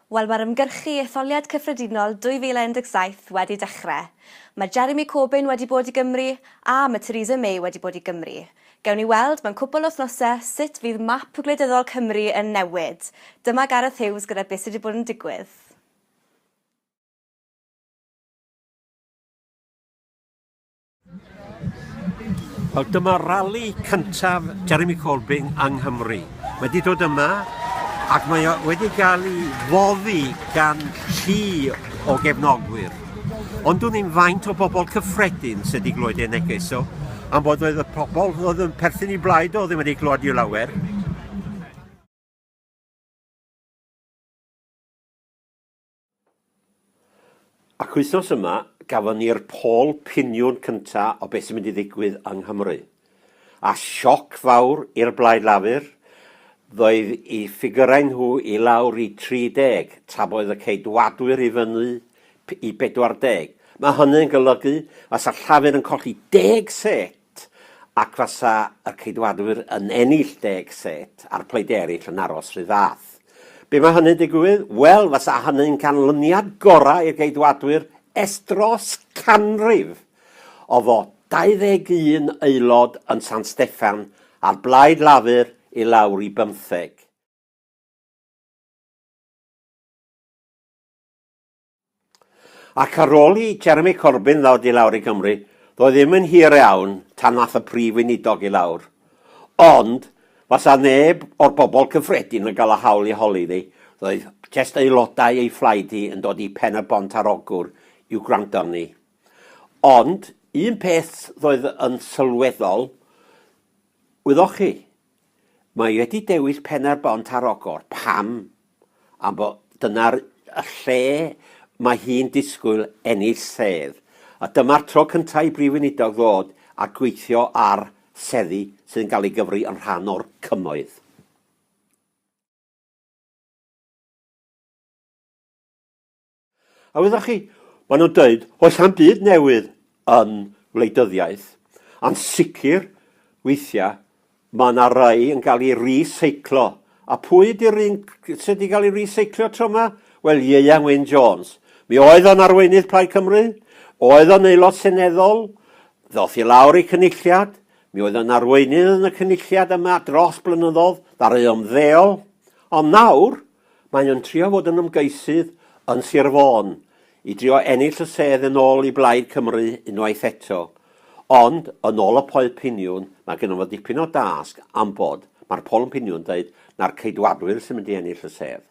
Wel, mae'r ymgyrchu Etholiad Cyffredinol 2017 wedi dechrau. Mae Jeremy Corbyn wedi bod i Gymru a mae Theresa May wedi bod i Gymru. Gewn ni weld mewn cwpl o wythnosau sut fydd map gwleidyddol Cymru yn newid. Dyma Gareth Hughes gyda beth sydd wedi bod yn digwydd. Wel, dyma rali cyntaf Jeremy Corbyn yng Nghymru. Wedi dod yma ac mae wedi cael ei foddi gan llu o gefnogwyr. Ond dwi'n ni'n faint o bobl cyffredin sydd wedi glwyd ei neges o, am bod oedd y pobl oedd yn perthyn i blaid o ddim wedi glwyd i'w lawer. Ac wythnos yma, gafon ni'r pôl piniwn cyntaf o beth sy'n mynd i ddigwydd yng Nghymru. A sioc fawr i'r blaid lafur, ddoedd i ffigurau nhw i lawr i 30, tra boedd y ceidwadwyr i fyny i 40. Mae hynny'n golygu fasa llafur yn colli 10 set ac fasa y ceidwadwyr yn ennill 10 set a'r pleid eraill yn aros rhy fath. Be mae hynny'n digwydd? Wel, fasa hynny'n canlyniad gorau i'r ceidwadwyr dros canrif o fod 21 aelod yn San Steffan a'r blaid lafur i lawr i 15. Ac ar ôl i Jeremy Corbyn ddod i lawr i Gymru, doedd ddim yn hir iawn tan nath y prif weinidog i lawr. Ond, fasa neb o'r bobl cyffredin yn cael y hawl i holi ddi, doedd jyst aelodau ei fflaidi yn dod i pen y bont ar ogwr i'w gwrando ni. Ond, un peth doedd yn sylweddol, wyddwch chi, mae wedi dewis pen ar bont ar ogor. Pam? Am bod dyna'r lle mae hi'n disgwyl ennill sedd. A dyma'r tro cyntaf i brif weinidog ddod a gweithio ar seddi sydd yn cael ei gyfri yn rhan o'r cymoedd. A wyddwch chi, maen nhw'n dweud, oes am byd newydd yn wleidyddiaeth, ond sicr weithiau mae yna rai yn cael ei reseiclo. A pwy ydy'r un sydd wedi cael ei reseiclo tro yma? Wel, Ieuan Wyn Jones. Mi oedd o'n arweinydd Plaid Cymru, oedd o'n aelod seneddol, ddoth i lawr ei cynulliad, mi oedd o'n arweinydd yn y cynulliad yma dros blynyddoedd, ddaru ymddeol, ond nawr mae o'n trio fod yn ymgeisydd yn Sir Fôn, i drio ennill y sedd yn ôl i Blaid Cymru unwaith eto. Ond, yn ôl y poeth piniwn, mae gen fo dipyn o dasg am bod mae'r pol yn piniwn dweud na'r ceidwadwyr sy'n mynd i ennill y sedd.